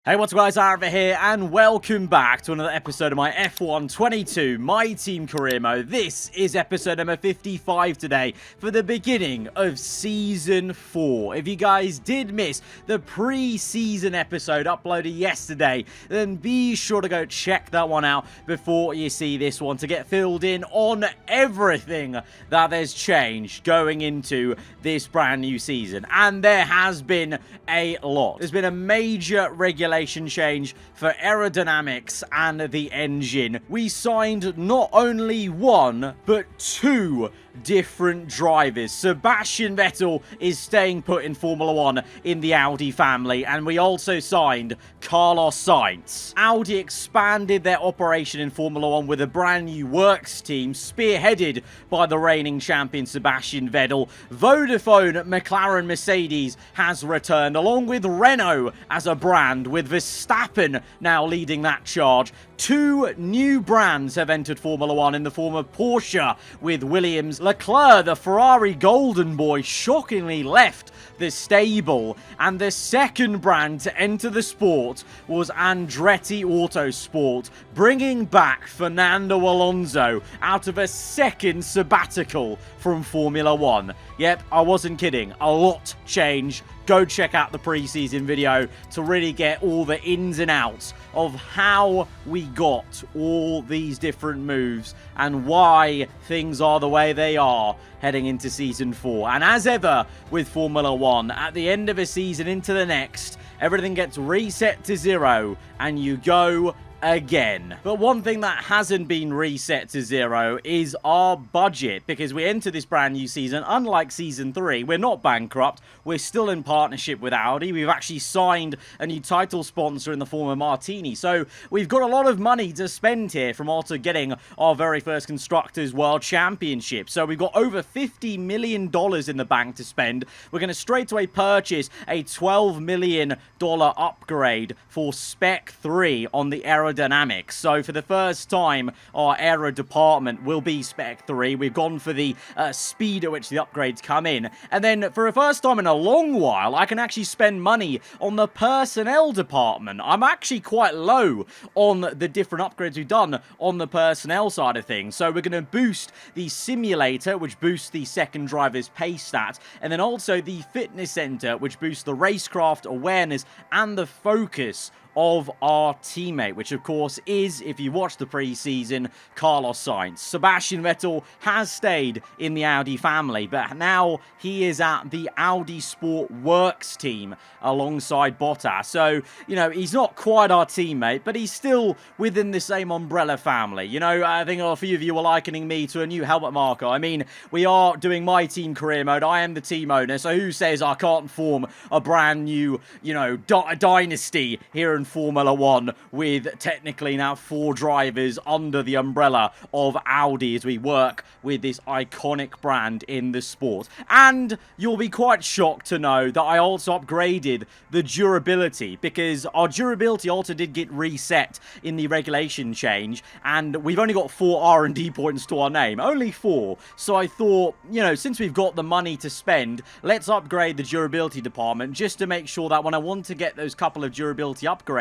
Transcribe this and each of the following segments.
Hey, what's up guys, aarava here, and welcome back to another episode of my F1 22 My Team Career Mode. This is episode number 55 today for the beginning of Season 4. If you guys did miss the pre-season episode uploaded yesterday, then be sure to go check that one out before you see this one to get filled in on everything that has changed going into this brand new season. And there has been a lot. There's been a major regulation change for aerodynamics and the engine. We signed not only one, but two different drivers. Sebastian Vettel is staying put in Formula 1 in the Audi family, and we also signed Carlos Sainz. Audi expanded their operation in Formula 1 with a brand new works team spearheaded by the reigning champion Sebastian Vettel. Vodafone McLaren Mercedes has returned, along with Renault as a brand, with Verstappen now leading that charge. Two new brands have entered Formula 1 in the form of Porsche with Williams. Leclerc, the Ferrari golden boy, shockingly left the stable. And the second brand to enter the sport was Andretti Autosport, bringing back Fernando Alonso out of a second sabbatical from Formula 1. Yep, I wasn't kidding. A lot changed. Go check out the pre-season video to really get all the ins and outs of how we got all these different moves and why things are the way they are heading into Season 4. And as ever with Formula 1, at the end of a season into the next, everything gets reset to zero and you go again. But one thing that hasn't been reset to zero is our budget, because we enter this brand new season, unlike Season 3, we're not bankrupt, we're still in partnership with Audi. We've actually signed a new title sponsor in the form of Martini, so we've got a lot of money to spend here from also getting our very first Constructors World Championship. So we've got over $50 million in the bank to spend. We're going to straight away purchase a $12 million upgrade for Spec 3 on the aerodynamics. So for the first time, our aero department will be Spec 3. We've gone for the speed at which the upgrades come in. And then for the first time in a long while, I can actually spend money on the personnel department. I'm actually quite low on the different upgrades we've done on the personnel side of things. So we're going to boost the simulator, which boosts the second driver's pace stat, and then also the fitness center, which boosts the racecraft awareness and the focus of our teammate, which of course is, if you watch the pre-season, Carlos Sainz. Sebastian Vettel has stayed in the Audi family, but now he is at the Audi Sport Works team alongside Bottas. So, you know, he's not quite our teammate, but he's still within the same umbrella family. You know, I think a few of you are likening me to a new helmet marker. I mean, we are doing my team career mode. I am the team owner, so who says I can't form a brand new, you know, dynasty here in Formula 1 with technically now 4 drivers under the umbrella of Audi as we work with this iconic brand in the sport. And you'll be quite shocked to know that I also upgraded the durability, because our durability also did get reset in the regulation change, and we've only got 4 R&D points to our name. Only 4. So I thought, you know, since we've got the money to spend, let's upgrade the durability department just to make sure that when I want to get those couple of durability upgrades,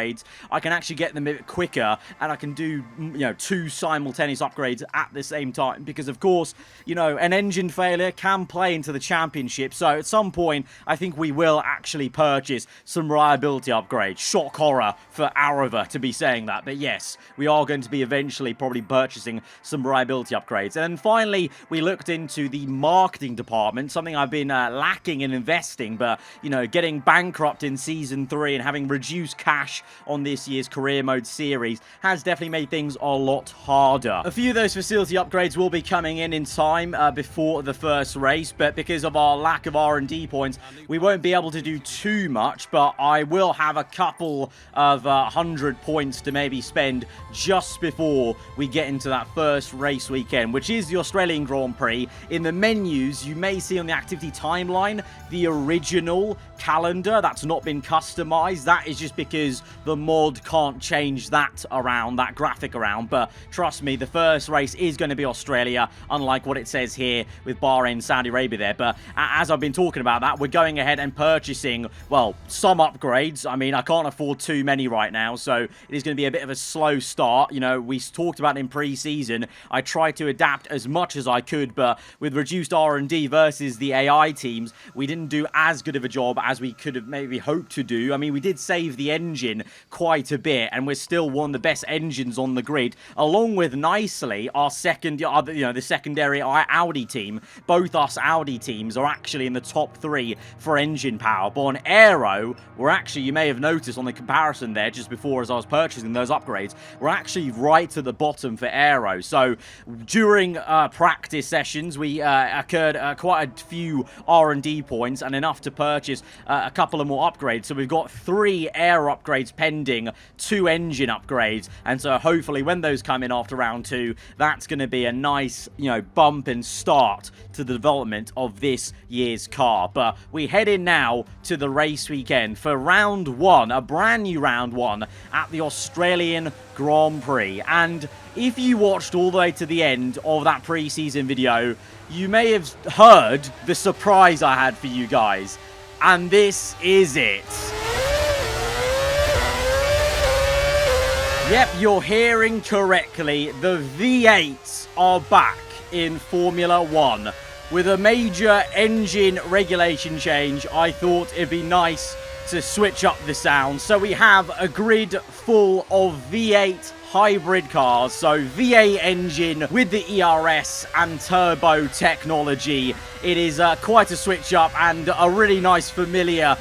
I can actually get them a bit quicker, and I can do, you know, 2 simultaneous upgrades at the same time, because of course, you know, an engine failure can play into the championship. So at some point, I think we will actually purchase some reliability upgrades. Shock horror for aarava to be saying that, but yes, we are going to be eventually probably purchasing some reliability upgrades. And then finally, we looked into the marketing department, something I've been lacking in investing, but, you know, getting bankrupt in Season 3 and having reduced cash on this year's career mode series has definitely made things a lot harder. A few of those facility upgrades will be coming in time before the first race, but because of our lack of R&D points, we won't be able to do too much, but I will have a couple of 100 points to maybe spend just before we get into that first race weekend, which is the Australian Grand Prix. In the menus, you may see on the activity timeline the original calendar that's not been customized. That is just because the mod can't change that graphic around. But trust me, the first race is going to be Australia, unlike what it says here with Bahrain, Saudi Arabia there. But as I've been talking about that, we're going ahead and purchasing, well, some upgrades. I mean, I can't afford too many right now, so it is going to be a bit of a slow start. You know, we talked about in pre-season, I tried to adapt as much as I could, but with reduced R&D versus the AI teams, we didn't do as good of a job as we could have maybe hoped to do. I mean, we did save the engine quite a bit, and we're still one of the best engines on the grid, along with, nicely, our the secondary Audi team. Both us Audi teams are actually in the top 3 for engine power, but on aero, we're actually, you may have noticed on the comparison there just before as I was purchasing those upgrades, we're actually right to the bottom for aero. So during practice sessions, we occurred quite a few R&D points and enough to purchase a couple of more upgrades. So we've got 3 air upgrades pending, 2 engine upgrades, and so hopefully when those come in after round 2, that's going to be a nice, bump and start to the development of this year's car. But we head in now to the race weekend for round 1, a brand new round 1 at the Australian Grand Prix. And if you watched all the way to the end of that pre-season video, you may have heard the surprise I had for you guys. And this is it. Yep, you're hearing correctly. The V8s are back in Formula 1. With a major engine regulation change, I thought it'd be nice to switch up the sound. So we have a grid full of V8 hybrid cars, so V8 engine with the ERS and turbo technology. It is quite a switch up and a really nice familiar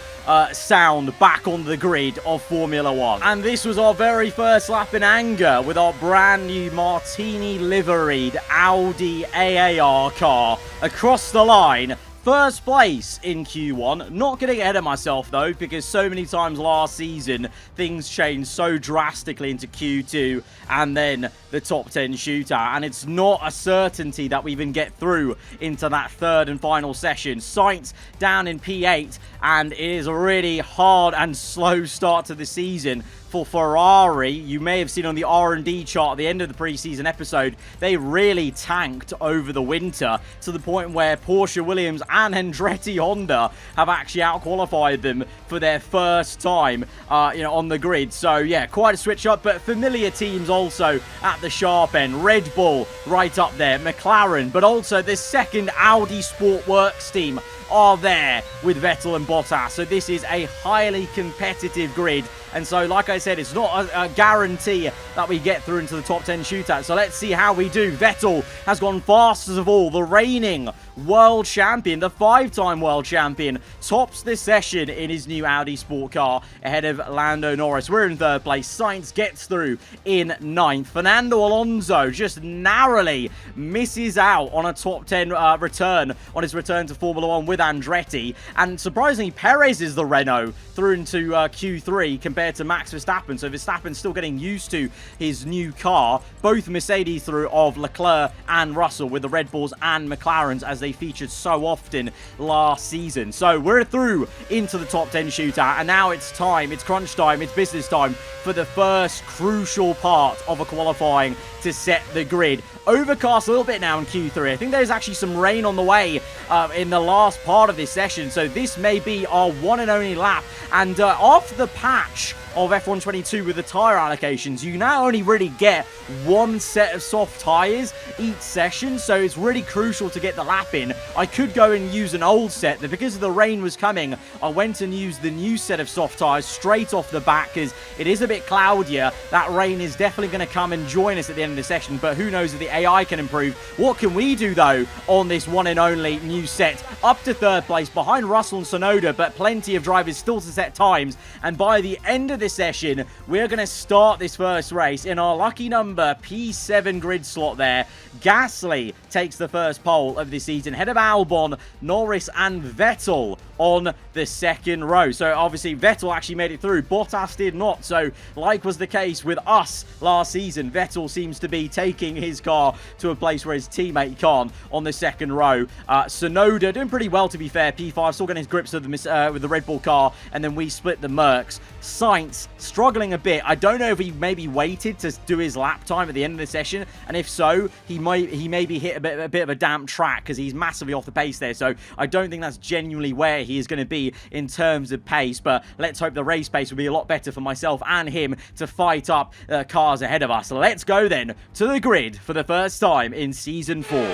sound back on the grid of Formula 1. And this was our very first lap in anger with our brand new Martini liveried Audi AAR car across the line. First place in Q1. Not getting ahead of myself though, because so many times last season things changed so drastically into Q2 and then the top 10 shootout, and it's not a certainty that we even get through into that third and final session. Sainz down in P8, and it is a really hard and slow start to the season for Ferrari. You may have seen on the R&D chart at the end of the preseason episode, they really tanked over the winter to the point where Porsche Williams and Andretti Honda have actually outqualified them for their first time on the grid. So yeah, quite a switch up, but familiar teams also at the sharp end. Red Bull right up there, McLaren, but also the second Audi Sport Works team are there with Vettel and Bottas. So this is a highly competitive grid. And so, like I said, it's not a guarantee that we get through into the top 10 shootout. So let's see how we do. Vettel has gone fastest of all. The reigning world champion, the 5-time world champion, tops this session in his new Audi sport car ahead of Lando Norris. We're in 3rd place. Sainz gets through in 9th. Fernando Alonso just narrowly misses out on a top 10 return on his return to Formula 1 with Andretti. And surprisingly, Perez is the Renault through into Q3 compared to Max Verstappen. So Verstappen's still getting used to his new car. Both Mercedes through of Leclerc and Russell, with the Red Bulls and McLarens as they featured so often last season. So we're through into the top 10 shootout, and now it's time, it's crunch time, it's business time for the first crucial part of a qualifying to set the grid. Overcast a little bit now in Q3. I think there's actually some rain on the way in the last part of this session, so this may be our one and only lap. And after the patch of F1 22 with the tyre allocations, you now only really get one set of soft tyres each session, so it's really crucial to get the lap in. I could go and use an old set, but because the rain was coming, I went and used the new set of soft tyres straight off the bat because it is a bit cloudier. That rain is definitely going to come and join us at the end of the session, but who knows if the AI can improve. What can we do though on this one and only new set? Up to 3rd place behind Russell and Sonoda, but plenty of drivers still to set times. And by the end of this session, we're going to start this first race in our lucky number P7 grid slot there. Gasly takes the first pole of the season, ahead of Albon, Norris and Vettel on the second row. So obviously Vettel actually made it through. Bottas did not. So like was the case with us last season, Vettel seems to be taking his car to a place where his teammate can't on the second row. Tsunoda doing pretty well, to be fair. P5 still getting his grips with the Red Bull car, and then we split the Mercs. Sainz struggling a bit. I don't know if he maybe waited to do his lap time at the end of the session, and if so, he maybe hit a bit of a damp track because he's massively off the pace there. So I don't think that's genuinely where he is going to be in terms of pace, but let's hope the race pace will be a lot better for myself and him to fight up cars ahead of us. Let's go then to the grid for the first time in Season 4.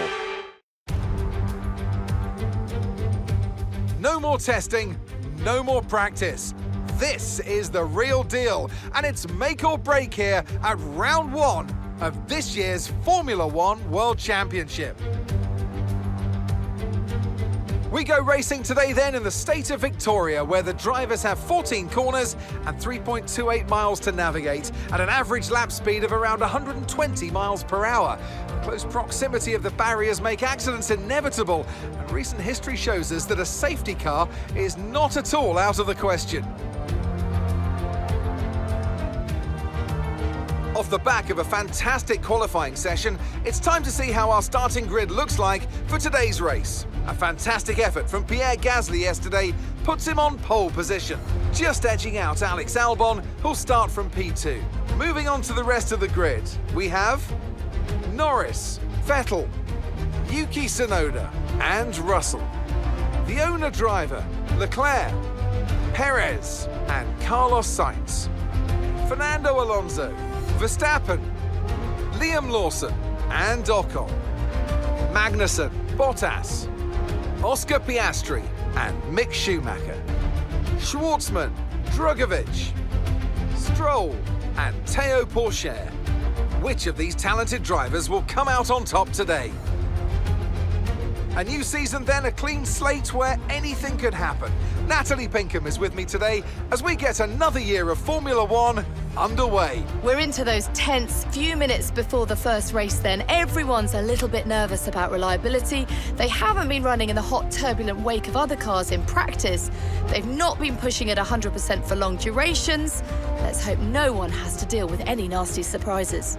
No more testing, no more practice. This is the real deal, and it's make or break here at round 1 of this year's Formula One World Championship. We go racing today then in the state of Victoria, where the drivers have 14 corners and 3.28 miles to navigate at an average lap speed of around 120 miles per hour. The close proximity of the barriers make accidents inevitable, and recent history shows us that a safety car is not at all out of the question. Off the back of a fantastic qualifying session, it's time to see how our starting grid looks like for today's race. A fantastic effort from Pierre Gasly yesterday puts him on pole position, just edging out Alex Albon, who'll start from P2. Moving on to the rest of the grid, we have Norris, Vettel, Yuki Tsunoda and Russell. The owner driver, Leclerc, Perez and Carlos Sainz. Fernando Alonso, Verstappen, Liam Lawson and Ocon, Magnussen, Bottas, Oscar Piastri and Mick Schumacher, Schwartzman, Drugovich, Stroll and Théo Pourchaire. Which of these talented drivers will come out on top today? A new season then, a clean slate where anything could happen. Natalie Pinkham is with me today as we get another year of Formula One underway. We're into those tense few minutes before the first race then. Everyone's a little bit nervous about reliability. They haven't been running in the hot, turbulent wake of other cars in practice. They've not been pushing at 100% for long durations. Let's hope no one has to deal with any nasty surprises.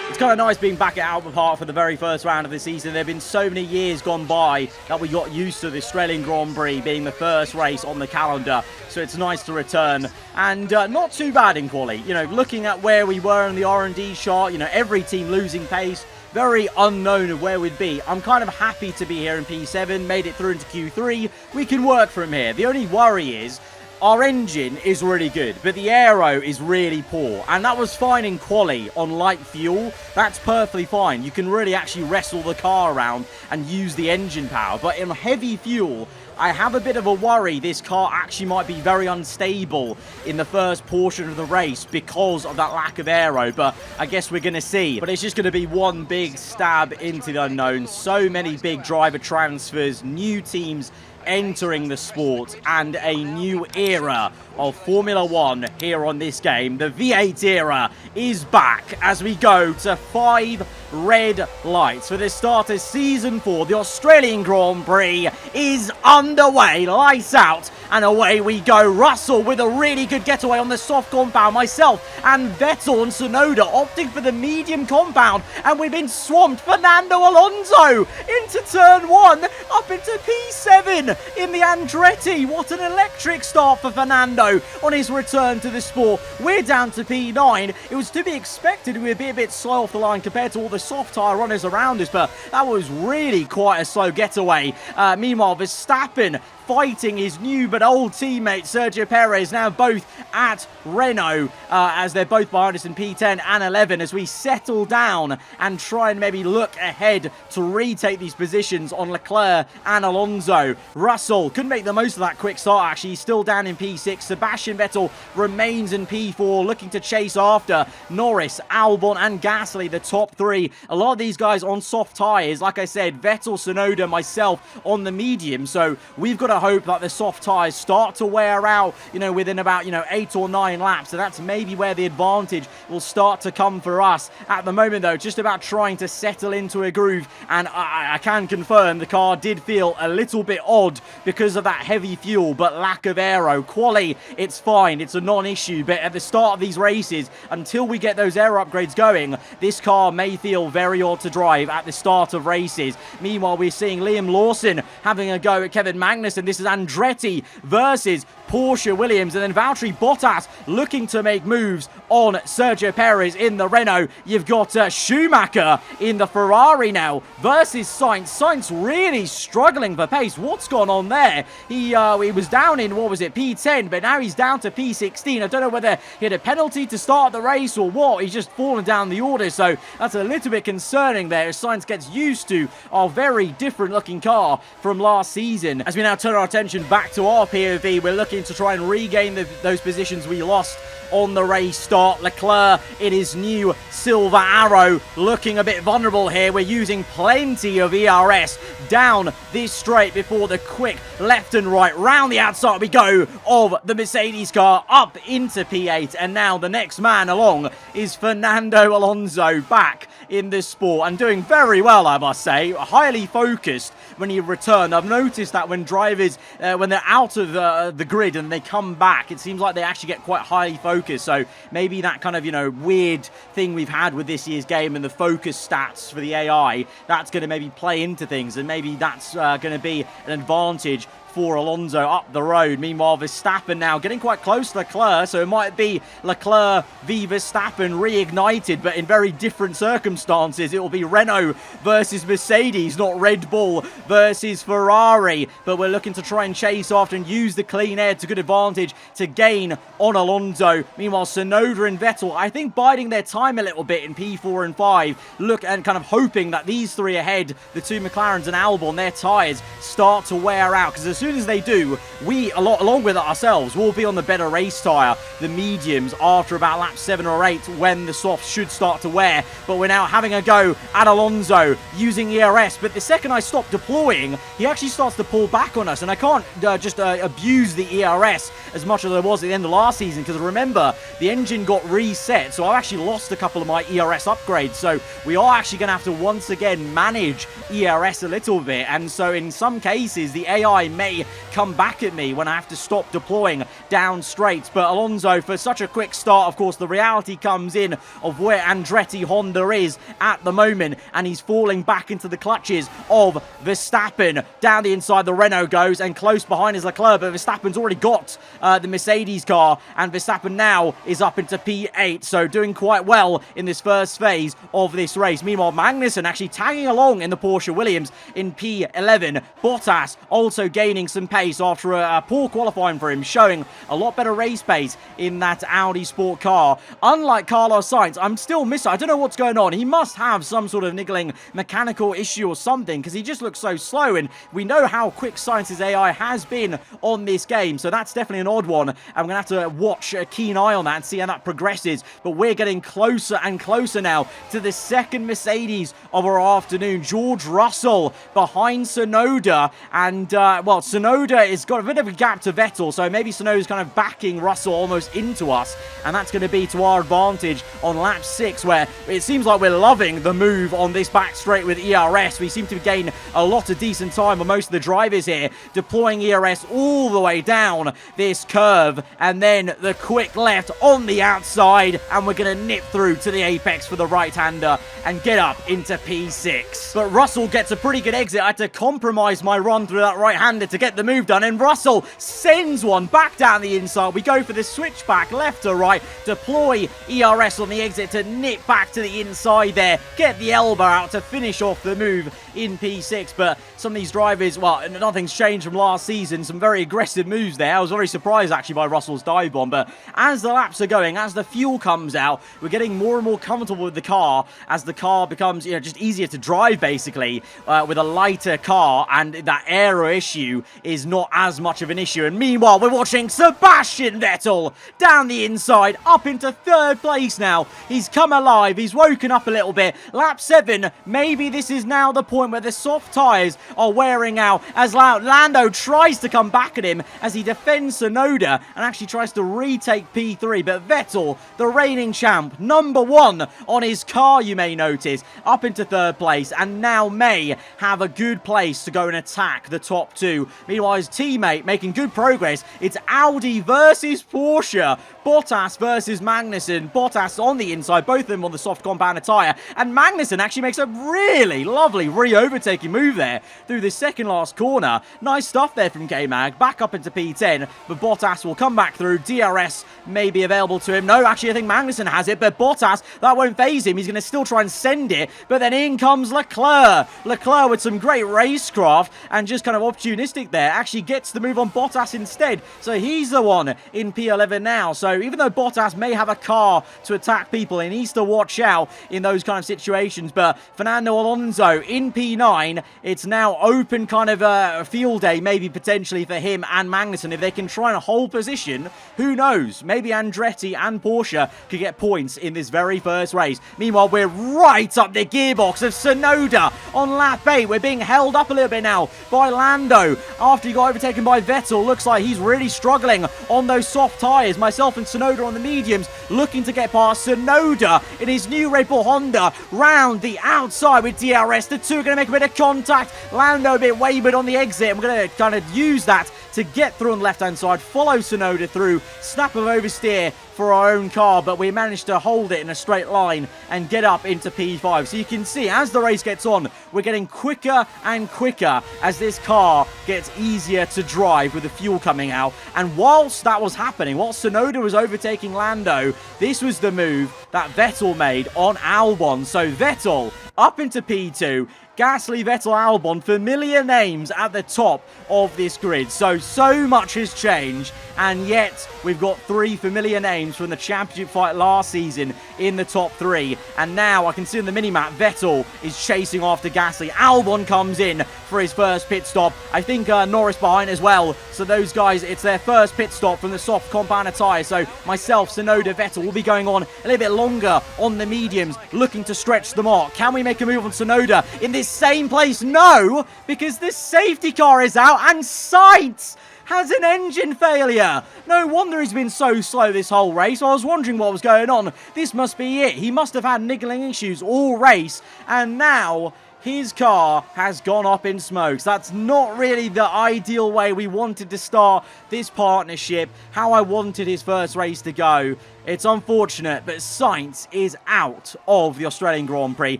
It's kind of nice being back at Albert Park for the very first round of the season. There have been so many years gone by that we got used to the Australian Grand Prix being the first race on the calendar. So it's nice to return. And not too bad in quali. You know, looking at where we were in the R&D chart, you know, every team losing pace. Very unknown of where we'd be. I'm kind of happy to be here in P7. Made it through into Q3. We can work from here. The only worry is our engine is really good, but the aero is really poor. And that was fine in quali on light fuel. That's perfectly fine. You can really actually wrestle the car around and use the engine power. But in heavy fuel, I have a bit of a worry this car actually might be very unstable in the first portion of the race because of that lack of aero. But I guess we're going to see. But it's just going to be one big stab into the unknown. So many big driver transfers, new teams entering the sport, and a new era of Formula One here on this game. The V8 era is back as we go to 5 red lights for the start of Season 4. The Australian Grand Prix is underway. Lights out and away we go. Russell with a really good getaway on the soft compound. Myself and Vettel and Tsunoda opting for the medium compound, and we've been swamped. Fernando Alonso into turn 1, up into P7 in the Andretti. What an electric start for Fernando on his return to the sport. We're down to P9. It was to be expected we'd be a bit slow off the line compared to all the soft tyre runners around us, but that was really quite a slow getaway. Meanwhile, Verstappen fighting his new but old teammate Sergio Perez, now both at Renault, as they're both behind us in P10 and 11, as we settle down and try and maybe look ahead to retake these positions on Leclerc and Alonso. Russell couldn't make the most of that quick start, actually. He's still down in P6. Sebastian Vettel remains in P4, looking to chase after Norris, Albon and Gasly, the top 3. A lot of these guys on soft tyres. Like I said, Vettel, Tsunoda, myself on the medium, so we've got a hope that the soft tyres start to wear out, within about, 8 or 9 laps. So that's maybe where the advantage will start to come for us. At the moment, though, just about trying to settle into a groove. And I can confirm the car did feel a little bit odd because of that heavy fuel, but lack of aero. Quali, it's fine. It's a non-issue. But at the start of these races, until we get those aero upgrades going, this car may feel very odd to drive at the start of races. Meanwhile, we're seeing Liam Lawson having a go at Kevin Magnussen. This is Andretti versus Porsche Williams, and then Valtteri Bottas looking to make moves on Sergio Perez in the Renault. You've got Schumacher in the Ferrari now versus Sainz. Sainz really struggling for pace. What's gone on there? He was down in, P10, but now he's down to P16. I don't know whether he had a penalty to start the race or what. He's just fallen down the order, so that's a little bit concerning there as Sainz gets used to our very different looking car from last season. As we now turn our attention back to our POV, we're looking to try and regain those positions we lost on the race start. Leclerc in his new silver arrow looking a bit vulnerable here. We're using plenty of ERS down this straight before the quick left and right. Round the outside we go of the Mercedes car up into P8, and now the next man along is Fernando Alonso back in this sport and doing very well, I must say. Highly focused when he returned. I've noticed that when drivers, when they're out of the grid and they come back, it seems like they actually get quite highly focused. So maybe that kind of, weird thing we've had with this year's game and the focus stats for the AI, that's going to maybe play into things, and maybe that's going to be an advantage for Alonso up the road. Meanwhile, Verstappen now getting quite close to Leclerc, so it might be Leclerc v Verstappen reignited, but in very different circumstances. It will be Renault versus Mercedes, not Red Bull versus Ferrari, but we're looking to try and chase after and use the clean air to good advantage to gain on Alonso. Meanwhile, Tsunoda and Vettel, I think, biding their time a little bit in P4 and 5, look and kind of hoping that these three ahead, the two McLarens and Albon, their tyres start to wear out, because as soon as they do, we, along with ourselves, will be on the better race tyre, the mediums, after about lap 7 or 8, when the softs should start to wear. But we're now having a go at Alonso using ERS, but the second I stop deploying, he actually starts to pull back on us, and I can't just abuse the ERS as much as I was at the end of last season, because remember, the engine got reset, so I've actually lost a couple of my ERS upgrades, so we are actually going to have to once again manage ERS a little bit, and so in some cases, the AI may come back at me when I have to stop deploying down straight. But Alonso, for such a quick start, of course, the reality comes in of where Andretti Honda is at the moment, and he's falling back into the clutches of Verstappen. Down the inside, the Renault goes, and close behind is Leclerc, but Verstappen's already got the Mercedes car, and Verstappen now is up into P8, so doing quite well in this first phase of this race. Meanwhile, Magnussen actually tagging along in the Porsche Williams in P11. Bottas also gaining some pace after a poor qualifying for him, showing a lot better race pace in that Audi sport car. Unlike Carlos Sainz, I'm still missing. I don't know what's going on. He must have some sort of niggling mechanical issue or something, because he just looks so slow, and we know how quick Sainz's AI has been on this game, so that's definitely an odd one. I'm going to have to watch a keen eye on that and see how that progresses, but we're getting closer and closer now to the second Mercedes of our afternoon. George Russell behind Tsunoda, and Tsunoda has got a bit of a gap to Vettel, so maybe Tsunoda's kind of backing Russell almost into us, and that's going to be to our advantage on lap 6, where it seems like we're loving the move on this back straight with ERS. We seem to gain a lot of decent time on most of the drivers here, deploying ERS all the way down this curve, and then the quick left on the outside, and we're going to nip through to the apex for the right-hander and get up into P6. But Russell gets a pretty good exit. I had to compromise my run through that right-hander to get the move done, and Russell sends one back down the inside. We go for the switchback left to right, deploy ERS on the exit to nip back to the inside there, get the elbow out to finish off the move in P6. But some of these drivers, well, nothing's changed from last season. Some very aggressive moves there. I was very surprised actually by Russell's dive bomb, but as the laps are going, as the fuel comes out, we're getting more and more comfortable with the car as the car becomes, just easier to drive basically with a lighter car, and that aero issue is not as much of an issue. And meanwhile, we're watching Sebastian Vettel down the inside, up into 3rd place now. He's come alive, he's woken up a little bit. Lap 7, maybe this is now the point where the soft tyres are wearing out as Lando tries to come back at him as he defends Tsunoda and actually tries to retake P3. But Vettel, the reigning champ, number 1 on his car, you may notice, up into 3rd place and now may have a good place to go and attack the top 2. Meanwhile, his teammate making good progress. It's Audi versus Porsche. Bottas versus Magnussen. Bottas on the inside, both of them on the soft compound tyre. And Magnussen actually makes a really lovely re-overtaking move there through the second last corner. Nice stuff there from K-Mag. Back up into P10, but Bottas will come back through. DRS may be available to him. No, actually, I think Magnussen has it, but Bottas, that won't phase him. He's going to still try and send it, but then in comes Leclerc. Leclerc with some great racecraft and just kind of opportunistic there. Actually gets the move on Bottas instead. So he's the one in P11 now. So even though Bottas may have a car to attack people, he needs to watch out in those kind of situations. But Fernando Alonso in P9, it's now open kind of a field day, maybe potentially for him and Magnussen. If they can try and hold position, who knows? Maybe Andretti and Porsche could get points in this very first race. Meanwhile, we're right up the gearbox of Tsunoda on lap 8. We're being held up a little bit now by Lando after he got overtaken by Vettel. Looks like he's really struggling on those soft tyres. Myself and Tsunoda on the mediums looking to get past Tsunoda in his new Red Bull Honda round the outside with DRS. The two are going to make a bit of contact. Lando a bit wavered on the exit. I'm going to kind of use that to get through on the left-hand side, follow Tsunoda through, snap of oversteer for our own car, but we managed to hold it in a straight line and get up into P5. So you can see as the race gets on, we're getting quicker and quicker as this car gets easier to drive with the fuel coming out. And whilst that was happening, whilst Tsunoda was overtaking Lando, this was the move that Vettel made on Albon. So Vettel up into P2, Gasly, Vettel, Albon, familiar names at the top of this grid. So much has changed, and yet we've got 3 familiar names from the championship fight last season in the top 3. And now I can see on the minimap, Vettel is chasing after Gasly. Albon comes in for his first pit stop. I think Norris behind as well. So those guys, it's their first pit stop from the soft compound tyre. So myself, Tsunoda, Vettel will be going on a little bit longer on the mediums, looking to stretch the mark. Can we make a move on Tsunoda in this same place? No, because the safety car is out and Sainz has an engine failure. No wonder he's been so slow this whole race. I was wondering what was going on. This must be it. He must have had niggling issues all race, and now his car has gone up in smokes. That's not really the ideal way we wanted to start this partnership, how I wanted his first race to go. It's unfortunate, but Sainz is out of the Australian Grand Prix.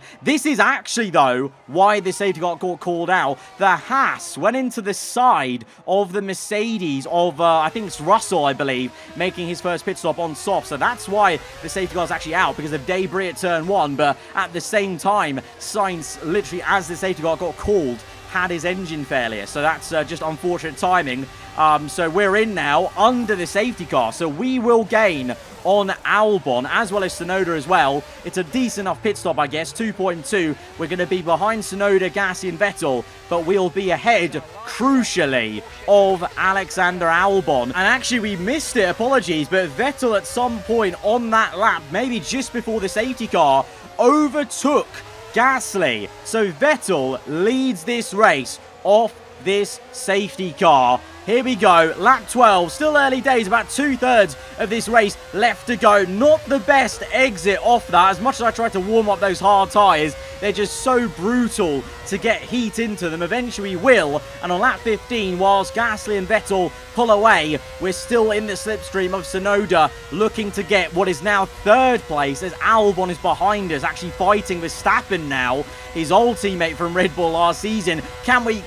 This is actually, though, why the safety car got called out. The Haas went into the side of the Mercedes of, I think it's Russell, I believe, making his first pit stop on soft. So that's why the safety car is actually out, because of debris at turn 1. But at the same time, Sainz, literally as the safety car got called, had his engine failure. So that's just unfortunate timing. So we're in now under the safety car. So we will gain on Albon as well as Tsunoda as well. It's a decent enough pit stop, I guess. 2.2. We're going to be behind Tsunoda, Gasly and Vettel, but we'll be ahead, crucially, of Alexander Albon. And actually, we missed it. Apologies. But Vettel at some point on that lap, maybe just before the safety car, overtook Gasly. So Vettel leads this race off this safety car. Here we go, lap 12, still early days, about 2/3 of this race left to go. Not the best exit off that. As much as I tried to warm up those hard tyres, they're just so brutal to get heat into them. Eventually will, and on lap 15, whilst Gasly and Vettel pull away, we're still in the slipstream of Tsunoda, looking to get what is now 3rd place, as Albon is behind us, actually fighting Verstappen now, his old teammate from Red Bull last season. Can we,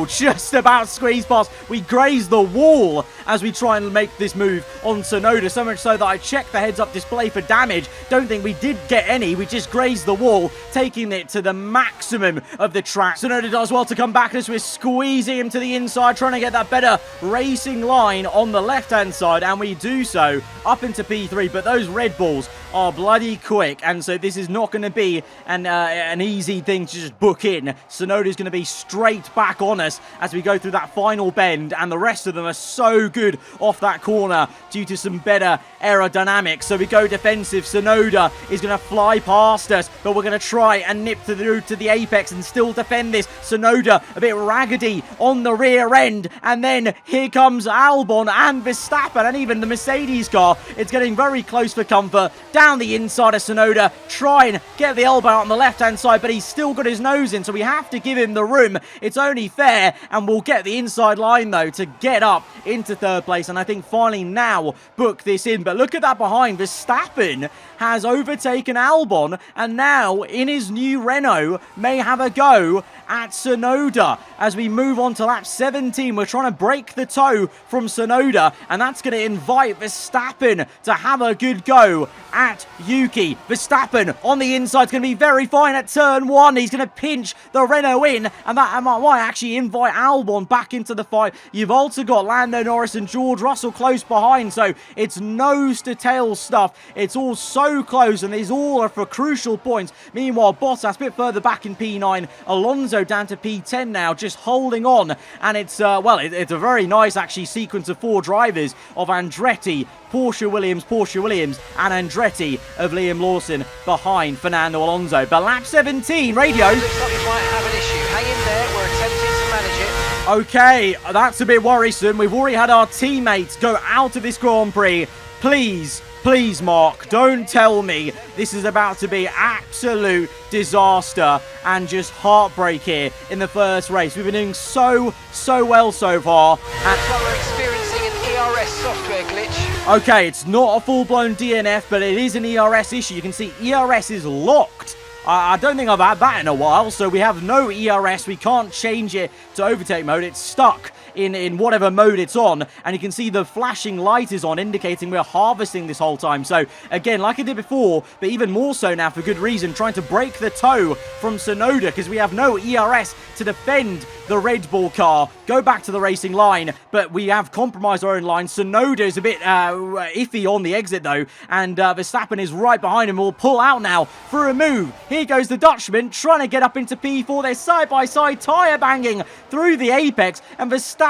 just about squeeze past. We graze the wall as we try and make this move on Tsunoda, so much so that I checked the heads-up display for damage. Don't think we did get any. We just grazed the wall, taking it to the maximum of the track. Tsunoda does well to come back as we're squeezing him to the inside, trying to get that better racing line on the left-hand side, and we do so up into P3, but those Red Bulls are bloody quick, and so this is not going to be an easy thing to just book in. Tsunoda's going to be straight back on us as we go through that final bend, and and the rest of them are so good off that corner due to some better aerodynamics. So we go defensive. Tsunoda is going to fly past us, but we're going to try and nip to the apex and still defend this. Tsunoda a bit raggedy on the rear end, and then here comes Albon and Verstappen and even the Mercedes car. It's getting very close for comfort. Down the inside of Tsunoda, try and get the elbow out on the left-hand side, but he's still got his nose in, so we have to give him the room. It's only fair, and we'll get the inside line, though, to get up into third place, and I think finally now book this in. But look at that behind. Verstappen has overtaken Albon, and now in his new Renault may have a go at Tsunoda. As we move on to lap 17, we're trying to break the toe from Tsunoda, and that's going to invite Verstappen to have a good go at Yuki. Verstappen on the inside is going to be very fine at turn 1. He's going to pinch the Renault in, and that might actually invite Albon back into the fight. You've also got Lando Norris and George Russell close behind, so it's nose to tail stuff. It's all so close, and these all are for crucial points. Meanwhile, Bottas a bit further back in P9, Alonso down to P10 now, just holding on, and it's it's a very nice actually sequence of 4 drivers of Andretti, Porsche Williams, and Andretti of Liam Lawson behind Fernando Alonso. But lap 17, radio. Looks like we might have an issue. Hang in there, we're attempting to manage it. Okay, that's a bit worrisome. We've already had our teammates go out of this Grand Prix. Please, Mark, don't tell me this is about to be absolute disaster and just heartbreak here in the first race. We've been doing so well so far. Looks like we're experiencing an ERS software glitch. Okay, it's not a full-blown DNF, but it is an ERS issue. You can see ERS is locked. I don't think I've had that in a while, so we have no ERS. We can't change it to overtake mode. It's stuck in whatever mode it's on, and you can see the flashing light is on, indicating we're harvesting this whole time. So again, like I did before, but even more so now for good reason, trying to break the toe from Tsunoda because we have no ERS to defend the Red Bull car. Go back to the racing line, but we have compromised our own line. Tsunoda is a bit iffy on the exit though, and Verstappen is right behind him. We'll pull out now for a move. Here goes the Dutchman trying to get up into P4. They're side-by-side tyre banging through the apex, and Verstappen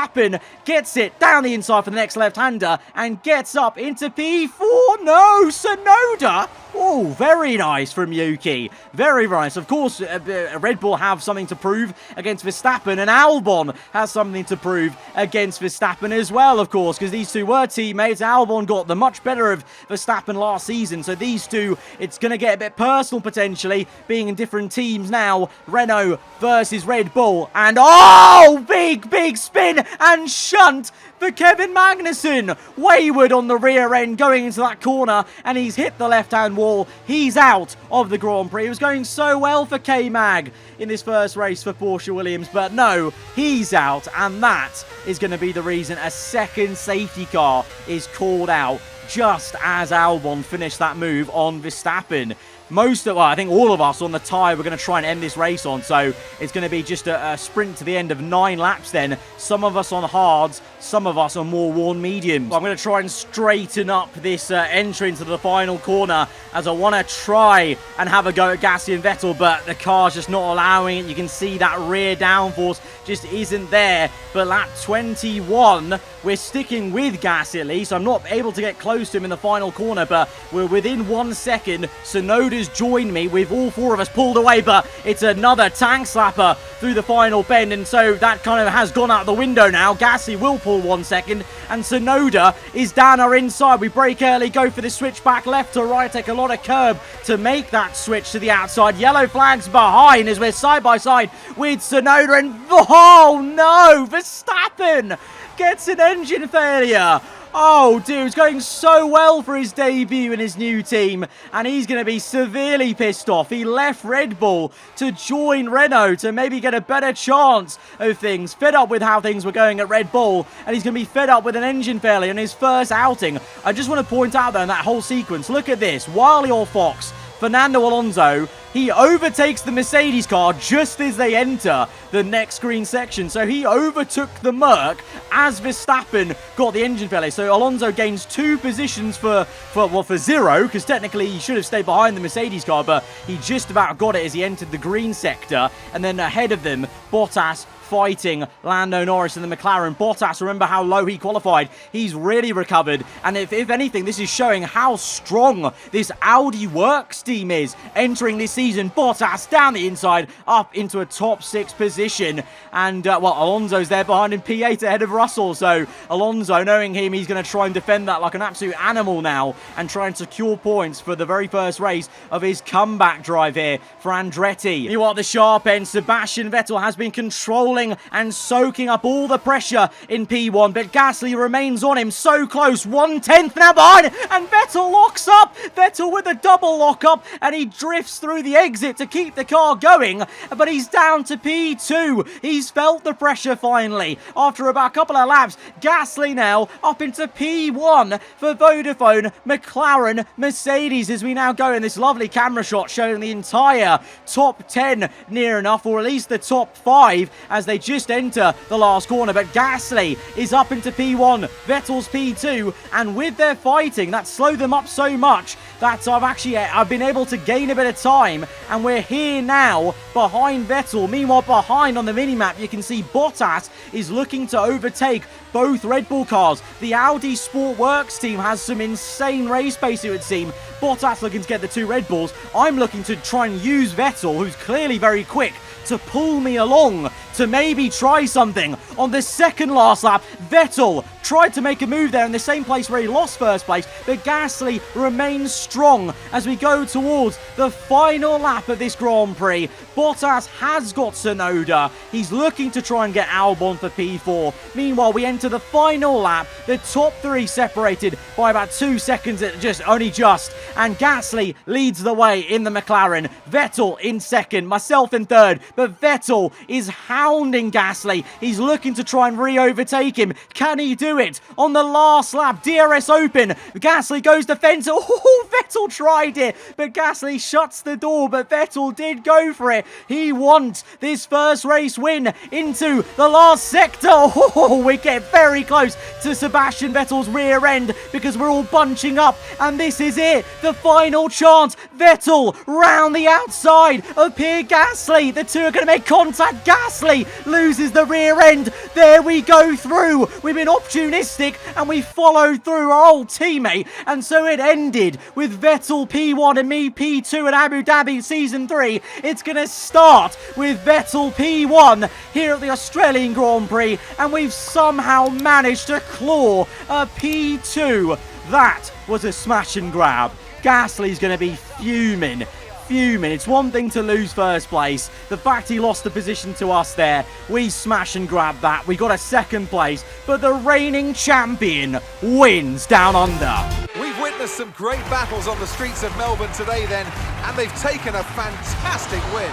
gets it down the inside for the next left-hander and gets up into P4. No, Tsunoda. Oh, very nice from Yuki. Very nice. Of course, Red Bull have something to prove against Verstappen, and Albon has something to prove against Verstappen as well, of course, because these two were teammates. Albon got the much better of Verstappen last season, so these two, it's going to get a bit personal potentially, being in different teams now. Renault versus Red Bull, and oh, big spin and shunt for Kevin Magnussen. Wayward on the rear end going into that corner, and he's hit the left-hand wall. He's out of the Grand Prix. It was going so well for K-Mag in this first race for Porsche Williams, but no, he's out, and that is going to be the reason a second safety car is called out just as Albon finished that move on Verstappen. I think all of us on the tyre we're going to try and end this race on, so it's going to be just a sprint to the end of 9 laps then. Some of us on hards, some of us on more worn mediums. I'm going to try and straighten up this entry into the final corner, as I want to try and have a go at Gasly and Vettel, but the car's just not allowing it. You can see that rear downforce just isn't there. But lap 21, we're sticking with Gasly at least. I'm not able to get close to him in the final corner, but we're within 1 second. Tsunoda's joined me. We've all 4 of us pulled away, but it's another tank slapper through the final bend, and so that kind of has gone out the window now. Gasly will pull 1 second, and Tsunoda is down our inside. We brake early, go for the switch back left to right, take a lot of curb to make that switch to the outside. Yellow flags behind as we're side by side with Tsunoda, and oh no, Verstappen gets an engine failure. Oh, dude, it's going so well for his debut in his new team, and he's going to be severely pissed off. He left Red Bull to join Renault to maybe get a better chance of things. Fed up with how things were going at Red Bull, and he's going to be fed up with an engine failure in his first outing. I just want to point out, though, in that whole sequence, look at this. Wiley or Fox, Fernando Alonso, he overtakes the Mercedes car just as they enter the next green section. So he overtook the Merc as Verstappen got the engine failure. So Alonso gains 2 positions for 0, because technically he should have stayed behind the Mercedes car, but he just about got it as he entered the green sector. And then ahead of them, Bottas, fighting Lando Norris in the McLaren. Bottas, remember how low he qualified. He's really recovered. And if anything, this is showing how strong this Audi works team is entering this season. Bottas down the inside, up into a top 6 position. And, well, Alonso's there behind him, P8 ahead of Russell. So Alonso, knowing him, he's going to try and defend that like an absolute animal now and try and secure points for the very first race of his comeback drive here for Andretti. You are the sharp end. Sebastian Vettel has been controlling and soaking up all the pressure in P1, but Gasly remains on him so close. 1/10 now behind, and Vettel locks up. Vettel with a double lock up, and he drifts through the exit to keep the car going, but he's down to P2. He's felt the pressure finally after about a couple of laps. Gasly now up into P1 for Vodafone, McLaren, Mercedes, as we now go in this lovely camera shot showing the entire top 10 near enough, or at least the top 5 as they just enter the last corner. But Gasly is up into P1, Vettel's P2, and with their fighting, that slowed them up so much that I've been able to gain a bit of time, and we're here now behind Vettel. Meanwhile, behind on the minimap, you can see Bottas is looking to overtake both Red Bull cars. The Audi Sport Works team has some insane race pace, it would seem. Bottas looking to get the 2 Red Bulls. I'm looking to try and use Vettel, who's clearly very quick, to pull me along to maybe try something. On the second last lap, Vettel tried to make a move there in the same place where he lost first place, but Gasly remains strong as we go towards the final lap of this Grand Prix. Bottas has got Tsunoda. He's looking to try and get Albon for P4. Meanwhile, we enter the final lap. The top 3 separated by about 2 seconds, only just. And Gasly leads the way in the McLaren. Vettel in second, myself in third. But Vettel is hounding Gasly. He's looking to try and re-overtake him. Can he do it? On the last lap, DRS open. Gasly goes to fence. Oh, Vettel tried it, but Gasly shuts the door, but Vettel did go for it. He wants this first race win into the last sector. Oh, we get very close to Sebastian Vettel's rear end because we're all bunching up, and this is it. The final chance. Vettel round the outside of Pierre Gasly. The two are going to make contact. Gasly loses the rear end. There we go through. We've been opportunistic and we followed through our old teammate, and so it ended with Vettel P1 and me P2 at Abu Dhabi Season 3. It's going to start with Vettel P1 here at the Australian Grand Prix, and we've somehow managed to claw a P2. That was a smash and grab. Gasly's going to be fuming. It's one thing to lose first place. The fact he lost the position to us there, we smash and grab that. We got a second place, but the reigning champion wins down under. We've witnessed some great battles on the streets of Melbourne today then, and they've taken a fantastic win.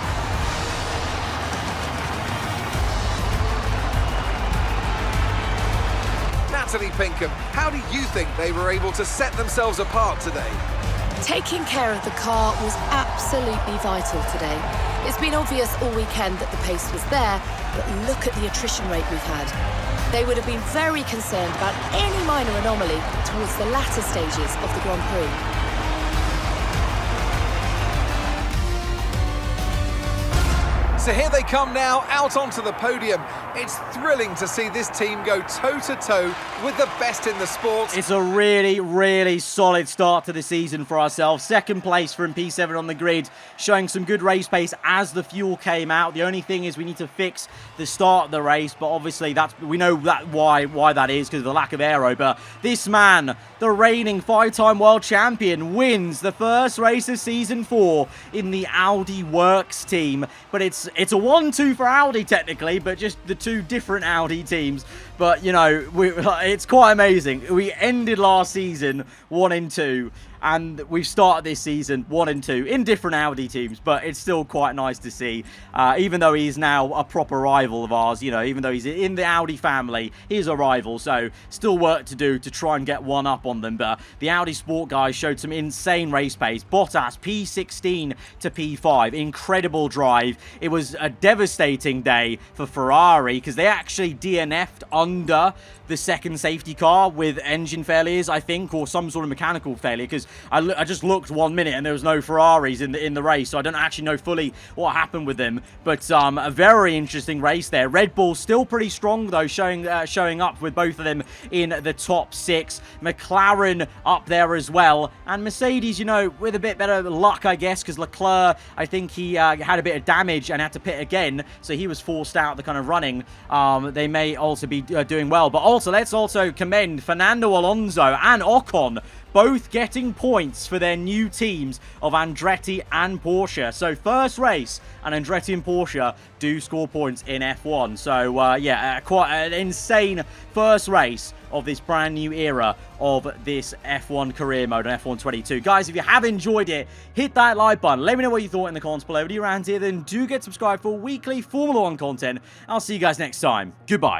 Natalie Pinkham, how do you think they were able to set themselves apart today? Taking care of the car was absolutely vital today. It's been obvious all weekend that the pace was there, but look at the attrition rate we've had. They would have been very concerned about any minor anomaly towards the latter stages of the Grand Prix. So here they come now, out onto the podium. It's thrilling to see this team go toe-to-toe with the best in the sport. It's a really solid start to the season for ourselves. Second place from P7 on the grid, showing some good race pace as the fuel came out. The only thing is we need to fix the start of the race, but obviously we know that why that is, because of the lack of aero. But this man, the reigning 5-time world champion, wins the first race of Season 4 in the Audi Works team. But it's a 1-2 for Audi technically, but just the two different Audi teams. But, you know, it's quite amazing. We ended last season 1-2, and we've started this season 1-2 in different Audi teams, but it's still quite nice to see. Even though he's now a proper rival of ours, you know, even though he's in the Audi family, he's a rival, so still work to do to try and get one up on them. But the Audi Sport guys showed some insane race pace. Bottas, P16 to P5, incredible drive. It was a devastating day for Ferrari because they actually DNF'd under the second safety car with engine failures, I think, or some sort of mechanical failure, because I just looked 1 minute and there was no Ferraris in the race, so I don't actually know fully what happened with them. But a very interesting race there. Red Bull still pretty strong though, showing up with both of them in the top 6. McLaren up there as well, and Mercedes, you know, with a bit better luck, I guess, because Leclerc, I think he had a bit of damage and had to pit again, so he was forced out the kind of running. They may also be doing well, but also let's also commend Fernando Alonso and Ocon, both getting points for their new teams of Andretti and Porsche. So first race, and Andretti and Porsche do score points in F1. So yeah, quite an insane first race of this brand new era of this F1 career mode on F1 22. Guys, if you have enjoyed it, hit that like button. Let me know what you thought in the comments below. If you're around here, then do get subscribed for weekly Formula 1 content. I'll see you guys next time. Goodbye.